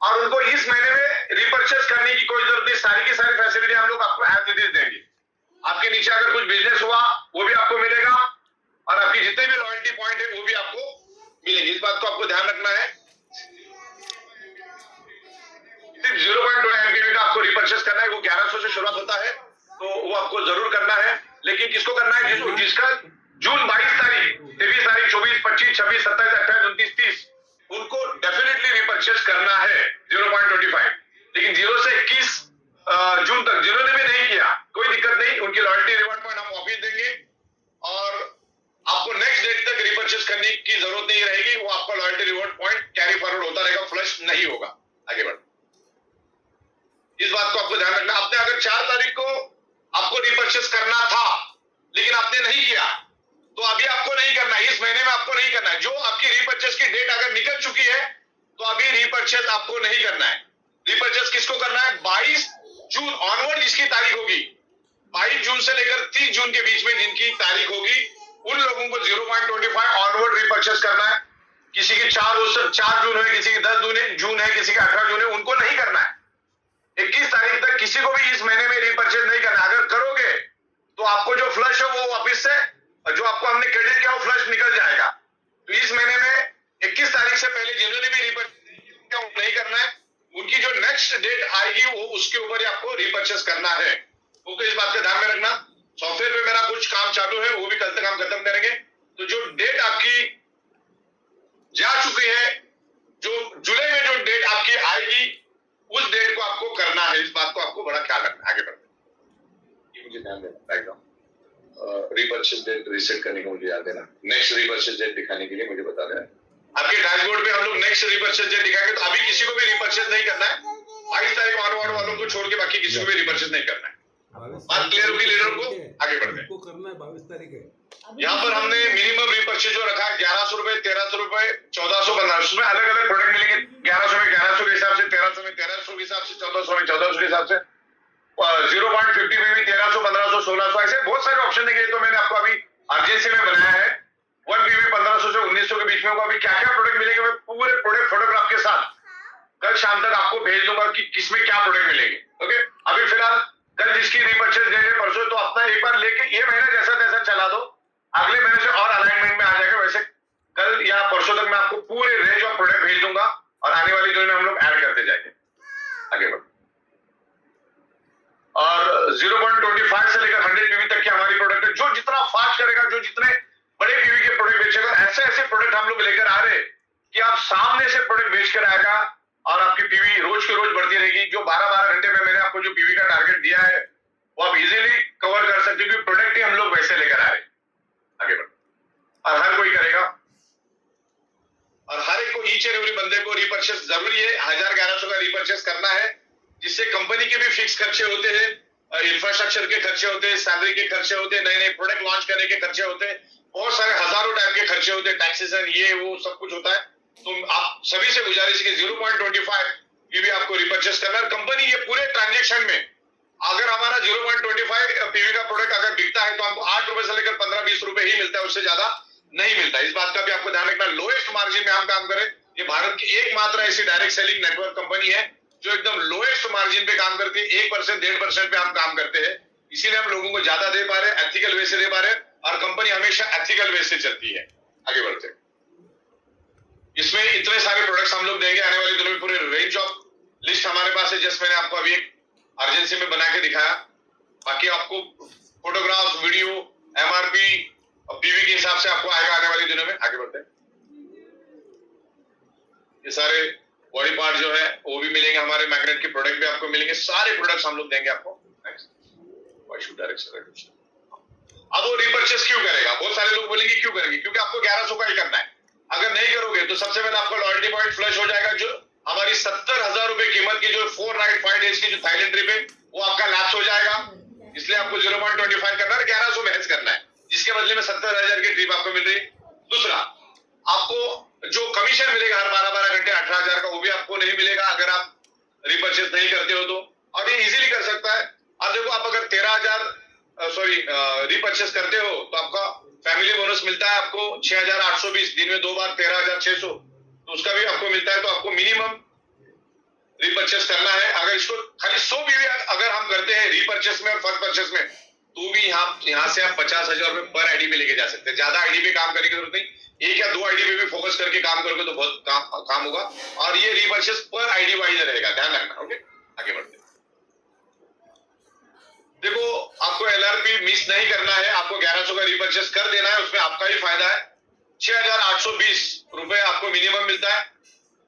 और उनको इस महीने में रिपर्चेस करने की कोई जरूरत नहीं। सारी की सारी फैसिलिटी हम लोग आपको एज इट इज देंगे। आपके नीचे अगर कुछ बिजनेस हुआ वो भी आपको मिलेगा और आपकी जितने भी लॉयल्टी पॉइंट है वो भी आपको मिलेंगे। इस बात को आपको ध्यान रखना है। सिर्फ 0.2 एमपीवी का आपको रिपर्चेस करना है। वो 1100 से शुरुआत होता है तो वो आपको जरूर करना है। लेकिन किसको करना है? जिसका जून 22 तारीख, 23 तारीख, 24, 25, 26, 27, 28, 29, 30 उनको डेफिनेटली रिपर्चेस करना है 0.25। लेकिन 0 से 21 जून तक जिन्होंने भी नहीं किया कोई दिक्कत नहीं, उनकी लॉयल्टी रिवार्ड पॉइंट हम वापिस देंगे और आपको नेक्स्ट डेट तक रिपर्चेस करने की जरूरत नहीं रहेगी। वो आपका loyalty reward point carry forward होता रहेगा, फ्लश नहीं होगा। आगे बढ़, इस बात को आपको ध्यान रखना। आपने अगर 4 तारीख को आपको रिपर्चेस करना था लेकिन आपने नहीं किया तो अभी आपको नहीं करना है, इस महीने में आपको नहीं करना है। जो आपकी रिपर्चेस की डेट अगर निकल चुकी है तो अभी रिपर्चेस आपको नहीं करना है। रिपर्चेस किसको करना है? 22 जून ऑनवर्ड जिसकी तारीख होगी, 22 जून से लेकर 30 जून के बीच में जिनकी तारीख होगी उन लोगों को 0.25 ऑनवर्ड रिपर्चेस करना है। किसी की 4 जून है, किसी की 10 जून है, किसी की 18 जून है, उनको नहीं करना है। 21 तारीख तक किसी को भी इस महीने में रिपर्चेस नहीं करना। अगर करोगे तो आपको जो फ्लश है वो वापस से जो आपको हमने क्रेडिट किया वो फ्लश निकल जाएगा। तो इस महीने में 21 तारीख से पहले जिन्होंने भी रिपर्चेस नहीं करना है, उनकी जो नेक्स्ट डेट आएगी वो उसके ऊपर ही आपको रिपर्चेस करना है। ओके, इस बात का ध्यान में रखना। सॉफ्टवेयर पे मेरा कुछ काम चालू है, वो भी कल तक हम खत्म करेंगे। तो जो डेट आपकी जा चुकी है, जो जुलाई में जो डेट आपकी आएगी उस डेट को आपको करना है। इस बात को आपको बड़ा ख्याल रखना है। आगे बढ़ते ये मुझे ध्यान देना रहेगा। रिपर्चेस डेट रीसेट करने को मुझे याद देना। नेक्स्ट रिपर्चेस डेट दिखाने के लिए मुझे बता देना। आपके डैशबोर्ड पे हम लोग नेक्स्ट रिपर्चेस डेट दिखाएंगे। तो अभी किसी को भी रिपर्चेस नहीं करना है। 22 तारीख ऑनवर्ड वालों को छोड़ के बाकी किसी को भी रिपर्चेस नहीं करना है। बात क्लियर होगी लीडर को? आगे बढ़ते हैं। करना है 22 तारीख है। यहाँ पर हमने मिनिमम रिपर्चेस जो रखा है 1100 रुपए, 1300 रुपए, 1400, 1500 में अलग अलग प्रोडक्ट मिलेंगे। 1100 में 1100 के हिसाब से, 1300 में 1300 के हिसाब से, 1400 में 1400 के हिसाब से, 0.50 में भी 1300, 1500, 1600 ऐसे बहुत सारे ऑप्शन देंगे। तो मैंने आपको अभी अर्जेंसी में बनाया है 1 पीवी 1500 से 1900 के बीच में होगा। अभी क्या क्या प्रोडक्ट मिलेंगे मैं पूरे प्रोडक्ट फोटोग्राफ के साथ कल शाम तक आपको भेज दूंगा कि किसमें क्या प्रोडक्ट मिलेंगे। ओके, अभी फिलहाल कल जिसकी रिपर्चेस डेट है परसों, तो अपना एक बार लेके ये महीना जैसा तैसा चला दो, अगले महीने से और अलाइनमेंट में आ जाएगा। वैसे कल या परसों तक मैं आपको पूरे रेंज ऑफ प्रोडक्ट भेज दूंगा और आने वाली दिनों में हम लोग ऐड करते जाएंगे। आगे बढ़, और 0.25 से लेकर 100 पीवी तक की हमारी प्रोडक्ट है। जो जितना फास्ट करेगा, जो जितने बड़े पीवी के प्रोडक्ट बेचेगा, ऐसे ऐसे प्रोडक्ट हम लोग लेकर आ रहे कि आप सामने से प्रोडक्ट बेच कर आएगा और आपकी पीवी रोज की रोज बढ़ती रहेगी। जो 12-12 घंटे में मैंने आपको जो पीवी का टारगेट दिया है वो आप इजीली कवर कर सकते हो, क्योंकि प्रोडक्ट ही हम लोग वैसे लेकर आ रहे। आगे बढ़, और हर कोई करेगा और हर एक को ईच एंड एवरी बंदे को रिपर्चेस जरूरी है। 1000-1100 का रिपर्चेस करना है, जिससे कंपनी के भी फिक्स खर्चे होते हैं, इंफ्रास्ट्रक्चर के खर्चे होते हैं, सैलरी के खर्चे होते हैं, नए नए प्रोडक्ट लॉन्च करने के खर्चे होते हैं, बहुत सारे हजारों टाइप के खर्चे होते हैं, टैक्सेशन ये वो सब कुछ होता है। तो आप सभी से गुजारिश है कि 0.25 ये भी आपको रिपर्चेस करना है। कंपनी ये पूरे ट्रांजेक्शन में अगर हमारा 0.25 पीवी का प्रोडक्ट अगर बिकता है तो हमको 8 रुपए से लेकर 15-20 रुपए ही मिलता है, उससे ज्यादा नहीं मिलता। इस बात का भी आपको ध्यान रखना। लोएस्ट मार्जिन में हम काम करें। ये भारत की एकमात्र ऐसी डायरेक्ट सेलिंग नेटवर्क कंपनी है जो एकदम लोएस्ट मार्जिन पे काम करती है। 1%, 1.5% पे हम काम करते हैं, इसीलिए हम लोगों को ज्यादा दे पा रहे हैं, एथिकल वे से दे पा रहे हैं, और कंपनी हमेशा एथिकल वे से चलती है। आगे बढ़ते हैं। इसमें इतने सारे प्रोडक्ट्स हम लोग देंगे आने वाले दिनों में। पूरे रेंज ऑफ लिस्ट हमारे पास है, जस्ट मैंने आपको अभी एक अर्जेंसी में बना के दिखाया। बाकी आपको फोटोग्राफ, वीडियो, एमआरपी और पीवी के हिसाब से आपको आएगा आने वाले दिनों में। आगे बढ़ते हैं। ये सारे बॉडी पार्ट जो है वो भी मिलेंगे, हमारे मैग्नेट के प्रोडक्ट भी आपको मिलेंगे। सारे प्रोडक्ट्स हम लोग देंगे आपको। अब वो रिपर्चेस क्यों करेगा? बहुत सारे लोग बोलेंगे क्यों करेंगे? क्योंकि आपको 1100 का ही करना है। अगर नहीं करोगे तो सबसे पहले आपका लॉयल्टी पॉइंट फ्लश हो जाएगा। जो हमारी 70,000 रुपए कीमत की जो 4 नाइट 5 डेज की जो थाईलैंड ट्रिप है वो आपका लैप्स हो जाएगा। इसलिए आपको 0.25 करना है, 1100 महज करना है, जिसके बदले में 70,000 की ट्रिप आपको मिल रही है। दूसरा, आपको जो कमीशन मिलेगा हर 12-12 घंटे 18,000 का, वो भी आपको नहीं मिलेगा अगर आप रिपर्चेस नहीं करते हो तो। और ये इजीली कर सकता है। अब देखो, आप अगर 13,000 रिपर्चेस करते हो तो आपका फैमिली बोनस मिलता है आपको 6,820, दिन में 2 बार 13,600, तो उसका भी आपको मिलता है। तो आपको मिनिमम रीपर्चेस करना है। अगर इसको खाली 100 बीवी अगर हम करते हैं रीपर्चेस में और फर्स्ट परचेस में, तो भी यहाँ से आप 50,000 रुपए पर आईडी पे लेके जा सकते हैं। ज्यादा आईडी पे काम करने की जरूरत नहीं, 1 या 2 आईडी पे भी फोकस करके काम करोगे तो बहुत काम होगा। और ये रीपर्चेस पर आईडी वाइज रहेगा, ध्यान रखना। ओके, आगे बढ़ते हैं। देखो, आपको एलआरपी मिस नहीं करना है, आपको 1100 का रीपर्चेस कर देना है, उसमें आपका ही फायदा है। 6,820 रुपए आपको मिनिमम मिलता है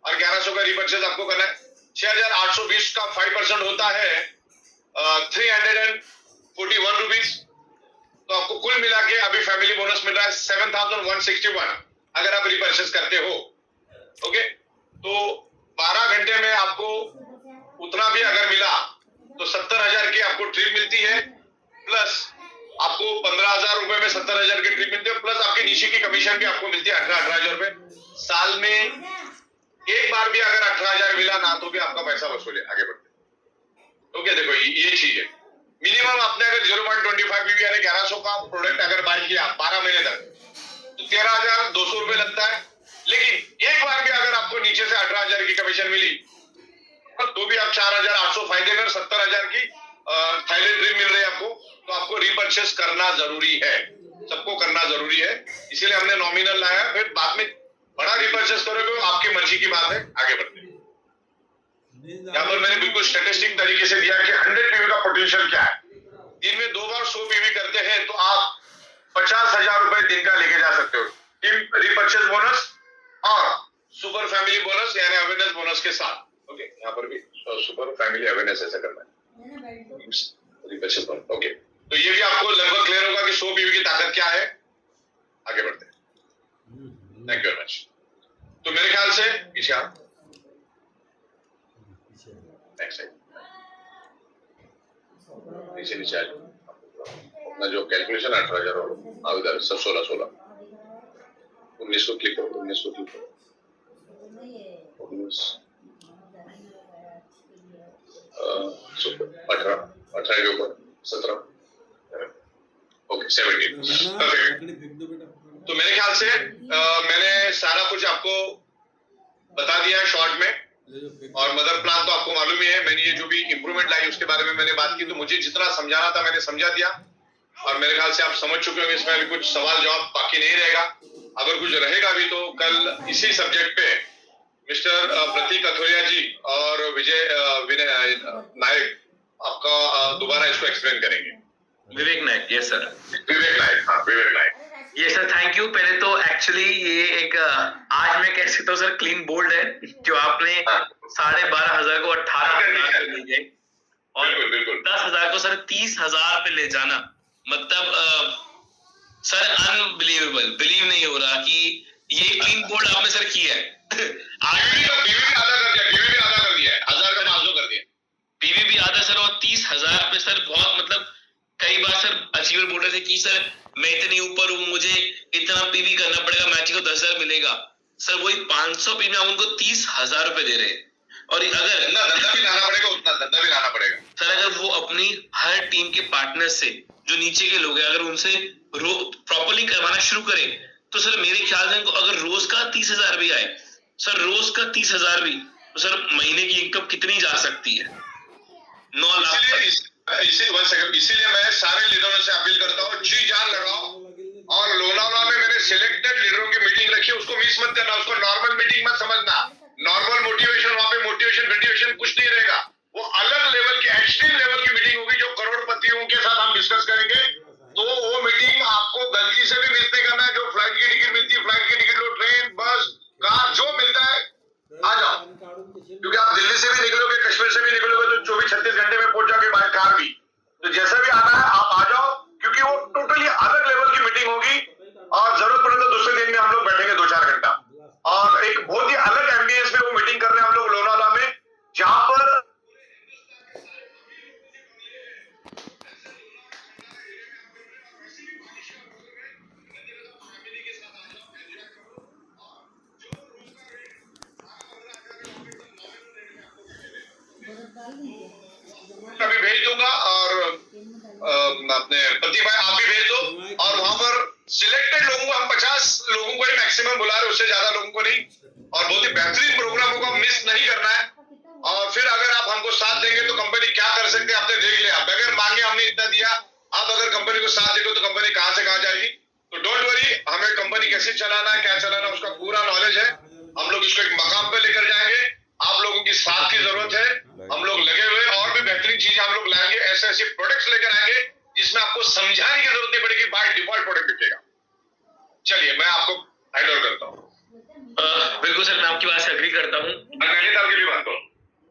और 1100 का रीपर्चेस आपको करना है। 6,820 का 5% होता है 341 रुपीज। तो आपको कुल मिला के अभी फैमिली बोनस मिल रहा है 7,161 अगर आप रीपर्चेस करते हो। ओके, तो 12 घंटे में आपको उतना भी अगर मिला तो 70,000 की आपको ट्रिप मिलती है, प्लस आपको 15,000 रुपए में 70,000 की ट्रिप मिलती है, प्लस आपके नीचे की कमीशन भी आपको मिलती है 18,000 रुपए साल में। एक बार भी अगर 18,000 मिला ना तो भी आपका पैसा वसूल है। आगे बढ़ते। ओके, देखो ये चीज है। मिनिमम आपने अगर 0.25 बीबी यानी 1100 का प्रोडक्ट अगर बाय किया 12 महीने तक तो 13,200 रुपए लगता है। लेकिन एक बार भी अगर आपको नीचे से 18,000 की कमीशन मिली तो भी आप 4,800 फायदे में 70,000 की थाईलैंड ट्रिप मिल रही है आपको। तो आपको रीपर्चेस करना जरूरी है, सबको करना जरूरी है, इसीलिए हमने नॉमिनल लाया। फिर बाद में बड़ा रिपर्चेस करोगे आपकी मर्जी की बात है। आगे बढ़ते हैं। यहाँ पर मैंने बिल्कुल स्टैटिस्टिक तरीके से दिया कि 100 पीवी का पोटेंशियल क्या है। दिन में 2 बार 100 पीवी करते हैं तो आप 50,000 रुपए दिन का लेके जा सकते हो, टीम रिपर्चेस बोनस और सुपर फैमिली बोनस यानी अवेयरनेस बोनस के साथ। ओके, यहाँ पर भी सुपर फैमिली अवेयरनेस ऐसा करना है, रिपर्चेस बोनस। ओके, तो ये भी आपको लगभग क्लियर होगा कि 100 पीवी की ताकत क्या है। आगे बढ़ते हैं। Thank you very much. तो मेरे ख्याल से पीछे आप नेक्स्ट साइड नीचे आ अपना जो कैलकुलेशन 18,000 और इधर सब 16 19 को क्लिक करो, 19 को क्लिक करो, 19 18 के ऊपर 17। Okay, 17 perfect. तो मेरे ख्याल से मैंने सारा कुछ आपको बता दिया है शॉर्ट में, और मदर प्लान तो आपको मालूम ही है। मैंने ये जो भी इंप्रूवमेंट लाई उसके बारे में मैंने बात की, तो मुझे जितना समझाना था मैंने समझा दिया, और मेरे ख्याल से आप समझ चुके होंगे। इसमें अभी कुछ सवाल जवाब बाकी नहीं रहेगा। अगर कुछ रहेगा भी तो कल इसी सब्जेक्ट पे मिस्टर प्रतीक अथोरिया जी और विनय नायक आपका दोबारा इसको एक्सप्लेन करेंगे। विवेक नायक, यस सर। विवेक नायक, हाँ विवेक नायक। ये सर थैंक यू। पहले तो एक्चुअली ये एक आज मैं कह सकता हूँ सर क्लीन बोल्ड है जो आपने 12,500 को 18,000 ले गए और बिल्कुल 10,000 को सर 30,000 पे ले जाना, मतलब सर अनबिलीवेबल, बिलीव नहीं हो रहा कि ये क्लीन बोल्ड आपने सर किया है। बीवी भी आधा कर दिया, बीवी भी आधा कर दिया है, 1,000 का 500 कर दिया, पीवी भी आधा सर, और 30,000 पे सर बहुत मतलब कई बार सर अचीवर बोल रहे थे कि सर मैं इतनी ऊपर हूँ, मुझे इतना पीवी करना पड़ेगा, मैच को 10,000 मिलेगा। सर वही 500 पीवी हम उनको 30,000 रुपए दे रहे हैं। और अगर धंधा भी लाना पड़ेगा, उतना धंधा भी लाना पड़ेगा सर। अगर वो अपनी हर टीम के पार्टनर से जो नीचे के लोग हैं अगर उनसे प्रॉपर्ली करवाना शुरू करें तो सर मेरे ख्याल से अगर रोज का 30,000 भी आए सर, रोज का 30,000 भी, तो सर महीने की इनकम कितनी जा सकती है? 9 लाख। इसीलिए मैं सारे लीडरों से अपील करता हूँ, जी जान लगाओ। और लोनावाला में मैंने सिलेक्टेड लीडरों की मीटिंग रखी है, उसको मिस मत करना, उसको नॉर्मल मीटिंग मत समझना। नॉर्मल मोटिवेशन, वहां पे मोटिवेशन कंटिवेशन कुछ नहीं रहेगा, वो अलग लेवल की एक्सट्रीम लेवल की मीटिंग होगी जो करोड़पतियों के साथ हम डिस्कस करेंगे। तो वो मीटिंग आपको गलती से भी मिस नहीं करना है। जो फ्लाइट की टिकट मिलती है, फ्लाइट की टिकट लो, ट्रेन बस कार जो मिलता है आ जाओ, क्योंकि आप दिल्ली से भी निकलोगे, कश्मीर से भी निकलोगे तो 24-36 घंटे में पहुंच जाओगे बाय कार भी। तो जैसा भी आना है आप आ जाओ, क्योंकि वो टोटली अलग लेवल की मीटिंग होगी, और जरूरत पड़े तो दूसरे दिन में हम लोग बैठेंगे 2-4 घंटा, और एक बहुत ही अलग एम्बियंस में वो मीटिंग कर रहे हैं हम लोग लोनावाला में, जहां पर अभी भेज दूंगा, और अपने प्रतीक भाई आप भी भेज दो, और वहां पर सिलेक्ट 50 लोगों को ही मैक्सिमम बुला रहे, उससे ज्यादा लोगों को नहीं, और बहुत ही बेहतरीन प्रोग्रामों को मिस नहीं करना है। और फिर अगर आप हमको साथ देंगे तो कंपनी क्या कर सकते हैं आपने देख लिया। बगैर मांगे हमने इतना दिया, आप अगर कंपनी को साथ देंगे तो कंपनी कहां से कहां जाएगी। तो डोंट वरी, हमें कंपनी कैसे चलाना है, क्या चलाना है, उसका पूरा नॉलेज है। हम लोग इसको एक मकाम पे लेकर जाएंगे। आप लोगों की साथ की जरूरत है, हम लोग लगे हुए, और भी बेहतरीन चीजें हम लोग लाएंगे, ऐसे ऐसे प्रोडक्ट्स लेकर आएंगे जिसमें आपको समझाने की जरूरत नहीं पड़ेगी, बाय डिफॉल्ट प्रोडक्ट बिकेगा। चलिए मैं आपको हैंड ओवर करता हूँ। बिल्कुल सर, मैं आपकी बात से एग्री करता हूँ। नैनीताल आपकी भी बात करो।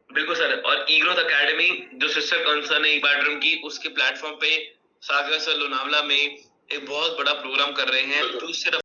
बिल्कुल सर, और ई ग्रोथ अकेडमी जो सिस्टर कंसर्न है ई-बैडरूम की, उसके प्लेटफॉर्म पे सागर सर लोनावला में एक बहुत बड़ा प्रोग्राम कर रहे हैं, जो सिर्फ